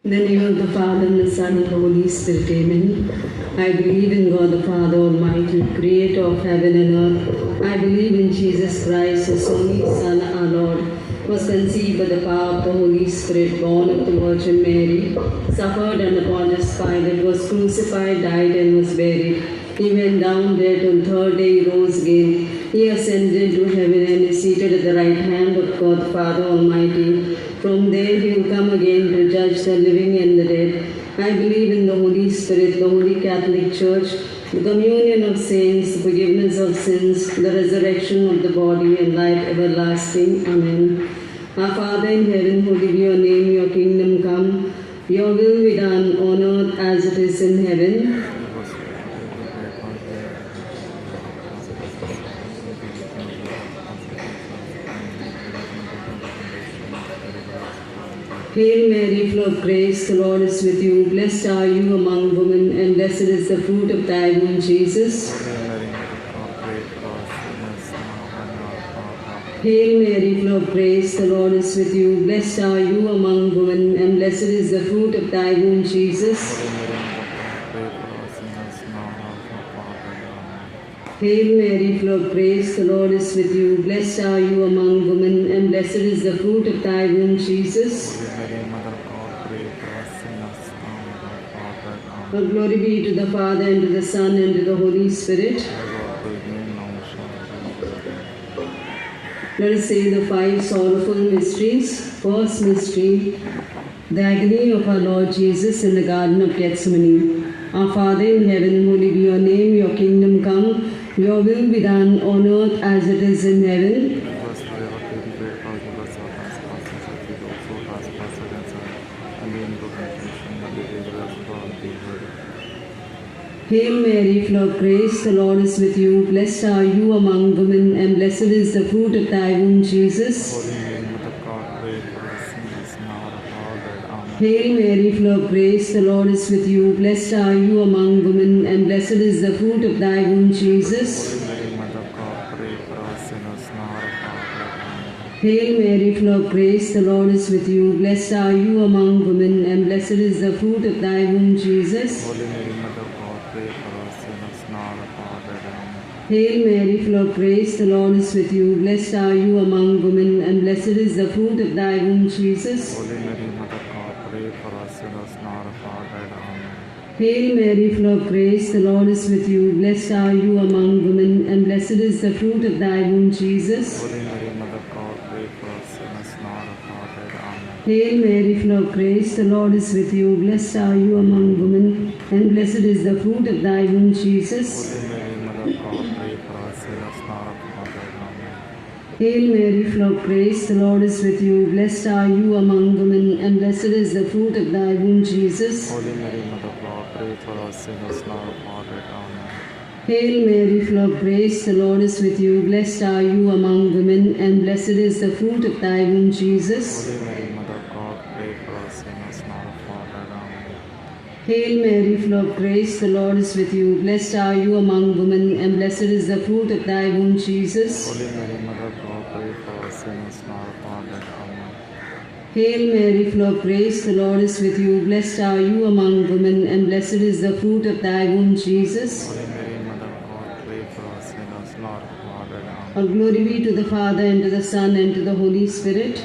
In the name of the Father, and the Son, and the Holy Spirit, amen. I believe in God the Father Almighty, creator of heaven and earth. I believe in Jesus Christ, His only Son, our Lord, who was conceived by the power of the Holy Spirit, born of the Virgin Mary, suffered under Pontius Pilate, was crucified, died, and was buried. He went down dead, on the third day he rose again. He ascended into heaven and is seated at the right hand of God the Father Almighty. From there he will come again to judge the living and the dead. I believe in the Holy Spirit, the Holy Catholic Church, the communion of saints, the forgiveness of sins, the resurrection of the body, and life everlasting. Amen. Our Father in heaven, hallowed be your name, your kingdom come. Your will be done on earth as it is in heaven. Hail Mary, full of grace, the Lord is with you. Blessed are you among women, and blessed is the fruit of thy womb, Jesus. Hail Mary, full of grace, the Lord is with you. Blessed are you among women, and blessed is the fruit of thy womb, Jesus. Hail Mary, full of grace, the Lord is with you. Blessed are you among women, and blessed is the fruit of thy womb, Jesus. All glory be to the Father, and to the Son, and to the Holy Spirit. Let us say the 5 sorrowful mysteries. First mystery, the agony of our Lord Jesus in the Garden of Gethsemane. Our Father in heaven, hallowed be your name, your kingdom come. Your will be done on earth as it is in heaven. Hail Mary, full of grace, the Lord is with you. Blessed are you among women, and blessed is the fruit of thy womb, Jesus. Hail Mary, full of grace, the Lord is with you. Blessed are you among women, and blessed is the fruit of thy womb, Jesus. Hail Mary, full of grace, the Lord is with you. Blessed are you among women, and blessed is the fruit of thy womb, Jesus. Hail Mary, full of grace, the Lord is with you. Blessed are you among women, and blessed is the fruit of thy womb, Jesus. Hail Mary, full of grace, the Lord is with you. Blessed are you among women, and blessed is the fruit of thy womb, Jesus. Hail Mary, full of grace, the Lord is with you. Blessed are you among women, and blessed is the fruit of thy womb, Jesus. Hail Mary, full of grace, the Lord is with you. Blessed are you among women, and blessed is the fruit of thy womb, Jesus. Hail Mary, full of grace, the Lord is with you. Blessed are you among women, and blessed is the fruit of thy womb, Jesus. Hail Mary, full of grace, the Lord is with you. Blessed are you among women, and blessed is the fruit of thy womb, Jesus. Hail Mary, full of grace, the Lord is with you. Blessed are you among women, and blessed is the fruit of thy womb, Jesus. All glory be to the Father, and to the Son, and to the Holy Spirit.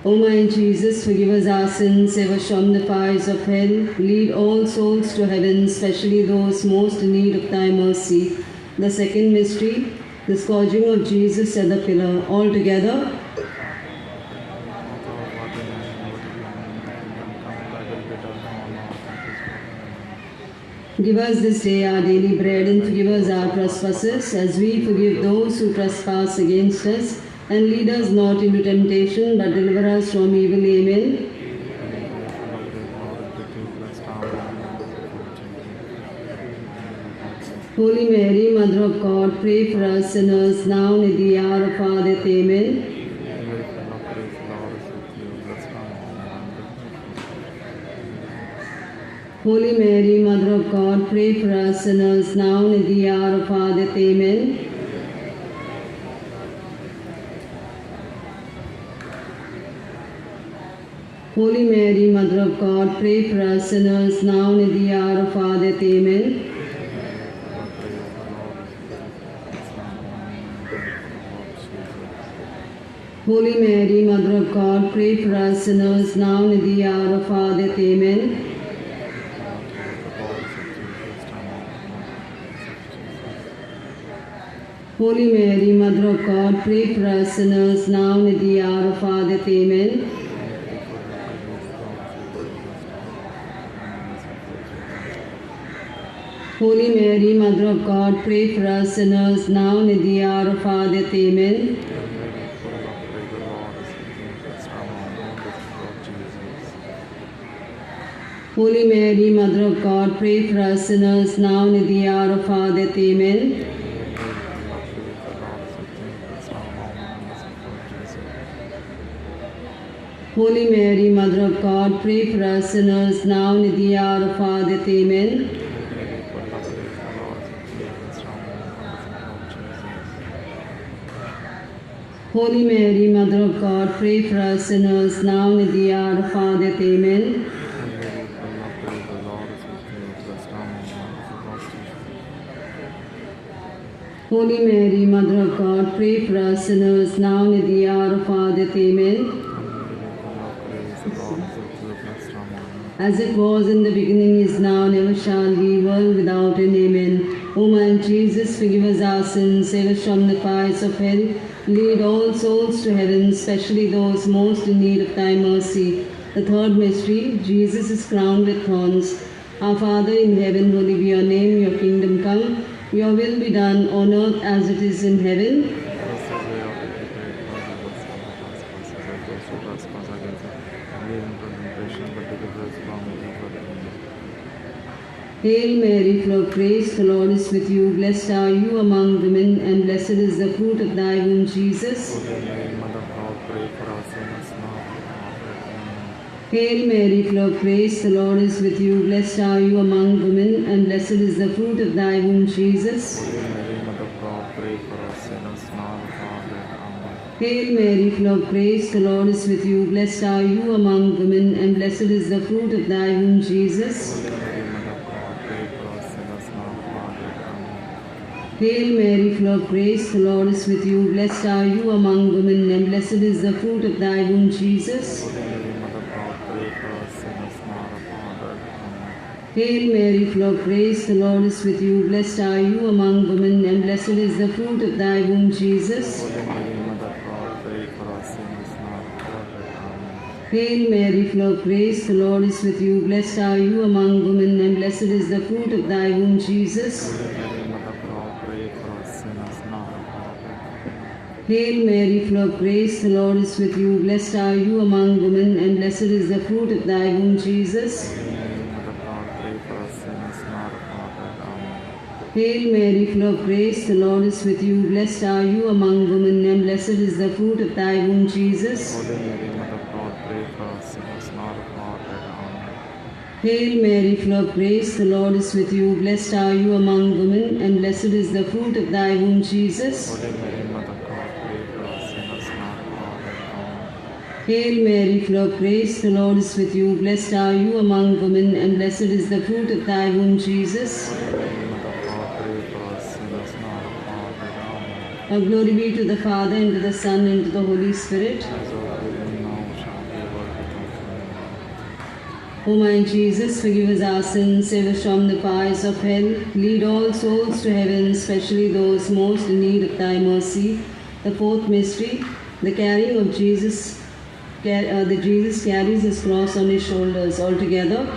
O my Jesus, forgive us our sins, save us from the fires of hell. Lead all souls to heaven, especially those most in need of thy mercy. The second mystery, the scourging of Jesus at the pillar. All together. Give us this day our daily bread, and forgive us our trespasses, as we forgive those who trespass against us. And lead us not into temptation, but deliver us from evil. Amen. Holy Mary, Mother of God, pray for us sinners, now and at the hour of our death. Amen. Holy Mary, Mother of God, pray for us sinners, now and at the hour of our death. Amen. Holy Mary, Mother of God, pray for us sinners now and at the hour of our death. Amen. Holy Mary, Mother of God, pray for us sinners now and at the hour of our death. Amen. Holy Mary, Mother of God, pray for us sinners now and at the hour of our death. Amen. Holy Mary, Mother of God, pray for us sinners now and at the hour of our death. Amen. Holy Mary, Mother of God, pray for us sinners now and at the hour of our death. Amen. Holy Mary, Mother of God, pray for us sinners now and at the hour of our death. Amen. Holy Mary, Mother of God, pray for us sinners now and at the hour of our death. Amen. Holy Mary, Mother of God, pray for us sinners now and at the hour of our death. Amen. As it was in the beginning, is now, and ever shall be, world without end. Amen. O my Jesus, forgive us our sins, save us from the fires of hell, lead all souls to heaven, especially those most in need of thy mercy. The third mystery, Jesus is crowned with thorns. Our Father in heaven, hallowed be your name, your kingdom come. Your will be done on earth as it is in heaven. Hail Mary, full of grace, the Lord is with you. Blessed are you among women, and blessed is the fruit of thy womb, Jesus. Hail Mary, full of grace, the Lord is with you. Blessed are you among women, and blessed is the fruit of thy womb, Jesus. Hail Mary, full of grace, the Lord is with you. Blessed are you among women, and blessed is the fruit of thy womb, Jesus. Hail Mary, full of grace, the Lord is with you. Blessed are you among women, and blessed is the fruit of thy womb, Jesus. Hail Mary, full of grace, the Lord is with you. Blessed are you among women, and blessed is the fruit of thy womb, Jesus. Hail Mary, full of grace, the Lord is with you. Blessed are you among women, and blessed is the fruit of thy womb, Jesus. Hail Mary, full of grace, the Lord is with you. Blessed are you among women, and blessed is the fruit of thy womb, Jesus. Hail Mary, full of grace, the Lord is with you. Blessed are you among women, and blessed is the fruit of thy womb, Jesus. Hail Mary, full of grace, the Lord is with you. Blessed are you among women, and blessed is the fruit of thy womb, Jesus. Hail Mary, full of grace, the Lord is with you. Blessed are you among women, and blessed is the fruit of thy womb, Jesus. Now glory be to the Father, and to the Son, and to the Holy Spirit. O my Jesus, forgive us our sins, save us from the fires of hell, lead all souls to heaven, especially those most in need of thy mercy. The fourth mystery, the carrying of Jesus. Jesus carries his cross on his shoulders. All together.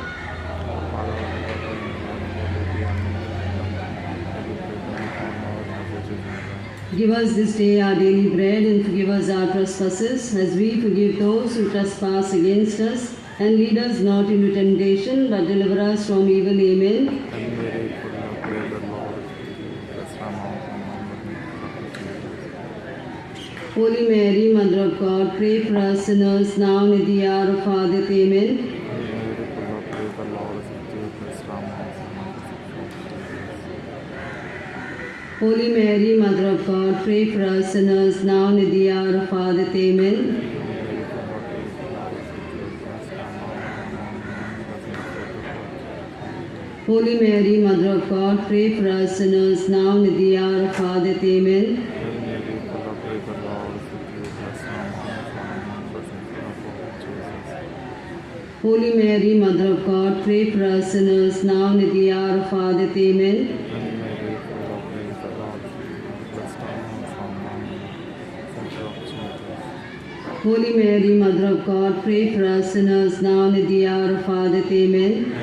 Give us this day our daily bread, and forgive us our trespasses, as we forgive those who trespass against us. And lead us not into temptation, but deliver us from evil. Amen. Holy Mary, Mother of God, pray for us sinners now and at the hour of our death. Amen. Holy Mary, Mother of God, pray for us sinners now and at the hour of our death. Amen. Holy Mary, Mother of God, pray for us sinners now and at the hour of our death. Amen. Holy Mary, Mother of God, pray for us sinners now and at the hour of our death. Amen. Holy Mary, Mother of God, pray for us sinners now and at the hour of our death. Amen.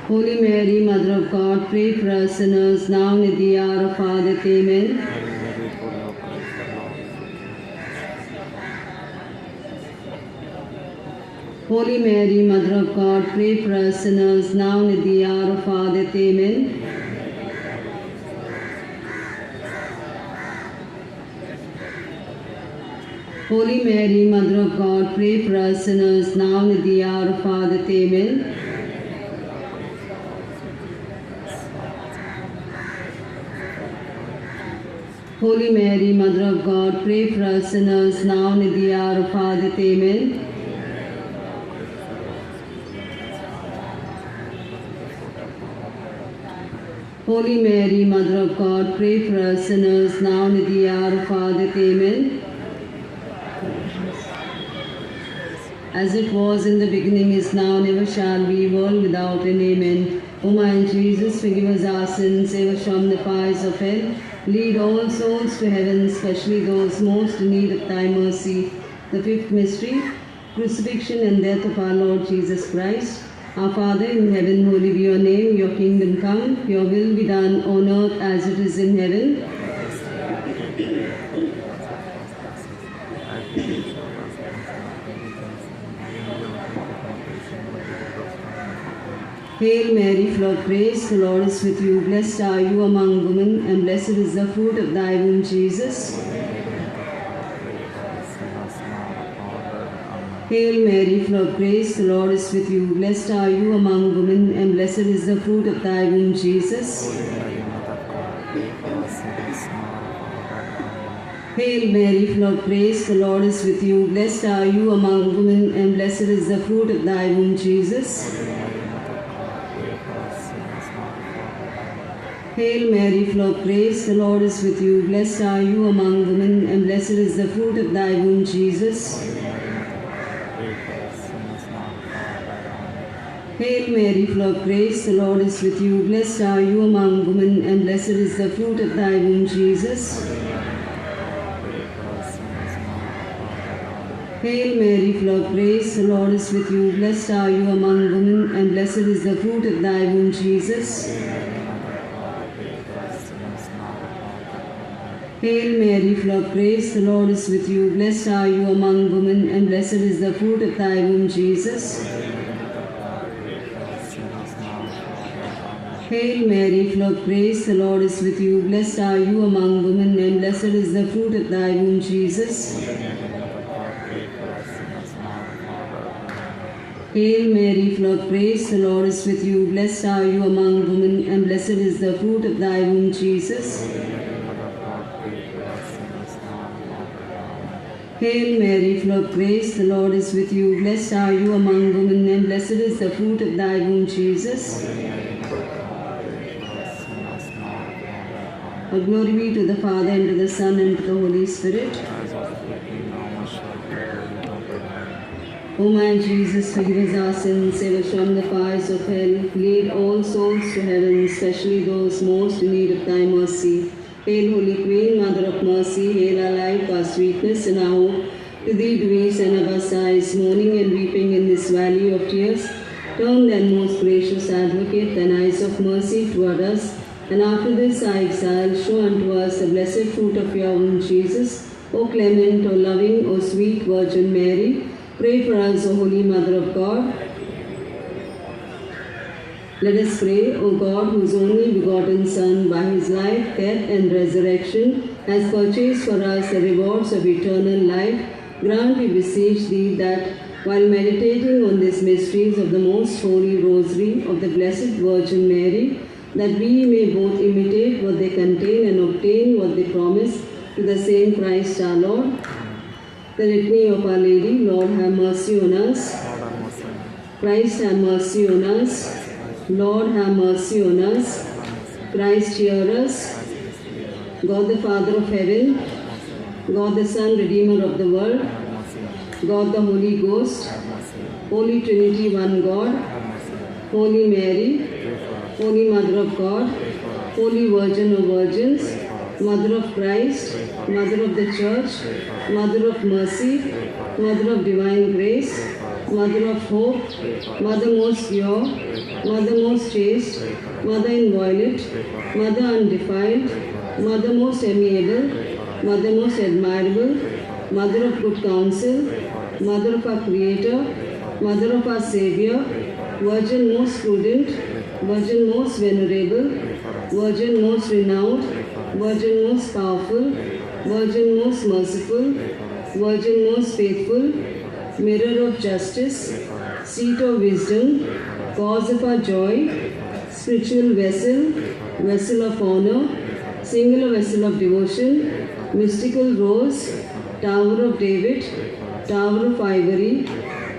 Holy Mary, Mother of God, pray for us sinners now and at the hour of our death. Amen. Holy Mary, Mother of God, pray for us sinners now and at the hour of our death. Amen. Holy Mary, Mother of God, pray for us sinners now and at the hour of our death. Amen. Holy Mary, Mother of God, pray for us sinners now and at the hour of our death. Amen. Holy Mary, Mother of God, pray for us sinners now and at the hour of our death. Amen. As it was in the beginning, is now, never shall be, world without end. Amen. O my Jesus, forgive us our sins, save us from the fires of hell. Lead all souls to heaven, especially those most in need of thy mercy. The fifth mystery, crucifixion and death of our Lord Jesus Christ. Our Father in heaven, hallowed be your name. Your kingdom come, your will be done on earth as it is in heaven. Hail Mary, full of grace, the Lord is with you. Blessed are you among women, and blessed is the fruit of thy womb, Jesus. Hail Mary, full of grace, the Lord is with you. Blessed are you among women, and blessed is the fruit of thy womb, Jesus. Hail Mary, full of grace, the Lord is with you. Blessed are you among women, and blessed is the fruit of thy womb, Jesus. Hail Mary, full of grace, the Lord is with you. Blessed are you among women, and blessed is the fruit of thy womb, Jesus. Hail Mary, full of grace, the Lord is with you. Blessed are you among women, and blessed is the fruit of thy womb, Jesus. Hail Mary, full of grace, the Lord is with you. Blessed are you among women, and blessed is the fruit of thy womb, Jesus. Hail Mary, full of grace, the Lord is with you. Blessed are you among women, and blessed is the fruit of thy womb, Jesus. Hail Mary, full of grace, the Lord is with you. Blessed are you among women, and blessed is the fruit of thy womb, Jesus. Hail Mary, full of grace, the Lord is with you. Blessed are you among women, and blessed is the fruit of thy womb, Jesus. Hail Mary, full of grace, the Lord is with you. Blessed are you among women, and blessed is the fruit of thy womb, Jesus. All glory be to the Father, and to the Son, and to the Holy Spirit. O my Jesus, forgive us our sins, save us from the fires of hell. Lead all souls to heaven, especially those most in need of thy mercy. Hail, Holy Queen, Mother of Mercy, hail our life, our sweetness, and our hope. To thee do we send our sighs, mourning and weeping in this valley of tears. Turn then, most gracious Advocate, thine eyes of mercy toward us, and after this our exile, show unto us the blessed fruit of your womb, Jesus. O clement, O loving, O sweet Virgin Mary, pray for us, O Holy Mother of God. Let us pray, O God, whose only begotten Son, by his life, death, and resurrection, has purchased for us the rewards of eternal life. Grant, we beseech thee, that while meditating on these mysteries of the most holy Rosary of the Blessed Virgin Mary, that we may both imitate what they contain and obtain what they promise, to the same Christ our Lord. The Litany of Our Lady. Lord, have mercy on us. Christ, have mercy on us. Lord, have mercy on us. Christ, hear us. God the Father of heaven, God the Son, Redeemer of the world, God the Holy Ghost, Holy Trinity, one God, Holy Mary, Holy Mother of God, Holy Virgin of Virgins, Mother of Christ, Mother of the Church, Mother of Mercy, Mother of Divine Grace, Mother of Hope, Mother most pure, Mother most chaste, Mother inviolate, Mother undefiled, Mother most amiable, Mother most admirable, Mother of good counsel, Mother of our Creator, Mother of our Saviour, Virgin most prudent, Virgin most venerable, Virgin most renowned, Virgin most powerful, Virgin most merciful, Virgin most faithful, Mirror of justice, Seat of wisdom, Cause of our joy, Spiritual vessel, Vessel of honor, Singular vessel of devotion, Mystical rose, Tower of David, Tower of ivory,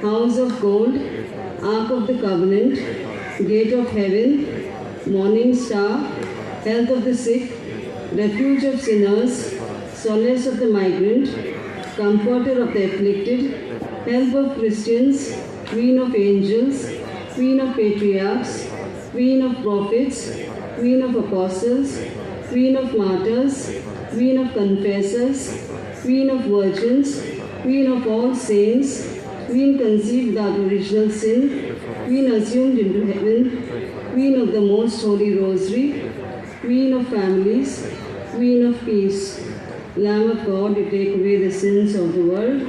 House of gold, Ark of the covenant, Gate of heaven, Morning star, Health of the sick, Refuge of sinners, Solace of the migrant, Comforter of the afflicted, Help of Christians, Queen of angels, Queen of patriarchs, Queen of prophets, Queen of apostles, Queen of martyrs, Queen of confessors, Queen of virgins, Queen of all saints, Queen conceived without original sin, Queen assumed into heaven, Queen of the most holy rosary, Queen of families, Queen of peace, Lamb of God, you take away the sins of the world.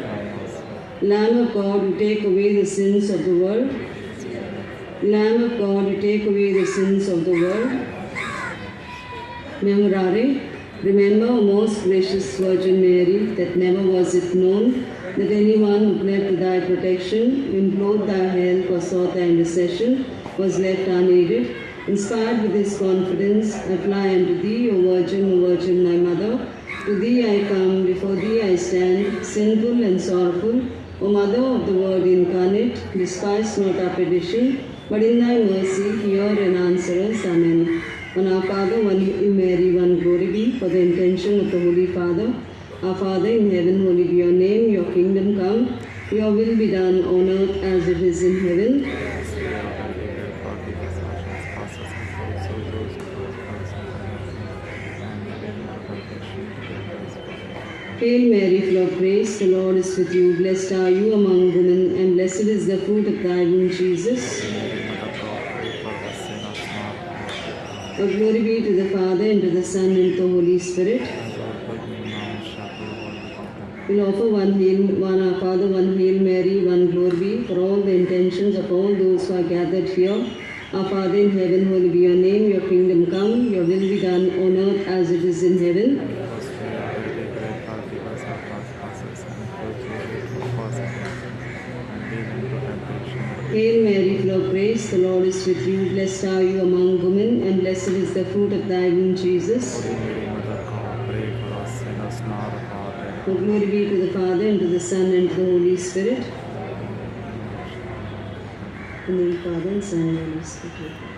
Lamb of God, you take away the sins of the world. Lamb of God, you take away the sins of the world. Memorare, remember, O most gracious Virgin Mary, that never was it known that anyone who fled to thy protection, implored thy help, or sought thy intercession, was left unaided. Inspired with this confidence, I fly unto thee, O Virgin, my mother. To thee I come, before thee I stand, sinful and sorrowful. O Mother of the Word incarnate, despise not our petition, but in thy mercy hear and answer us. Amen. One our Father, one in Mary, one glory be, for the intention of the Holy Father. Our Father in heaven, holy be your name, your kingdom come, your will be done on earth as it is in heaven. Hail Mary, full of grace, the Lord is with you. Blessed are you among women, and blessed is the fruit of thy womb, Jesus. O glory be to the Father, and to the Son, and to the Holy Spirit. We'll offer one our Father, one Hail Mary, one glory be, for all the intentions of all those who are gathered here. Our Father in heaven, holy be your name, your kingdom come, your will be done on earth as it is in heaven. Hail Mary, full of grace, the Lord is with you. Blessed are you among women, and blessed is the fruit of thy womb, Jesus. O glory be to the Father, and to the Son, and to the Holy Spirit. In the name of the Father, and Son, and Holy Spirit.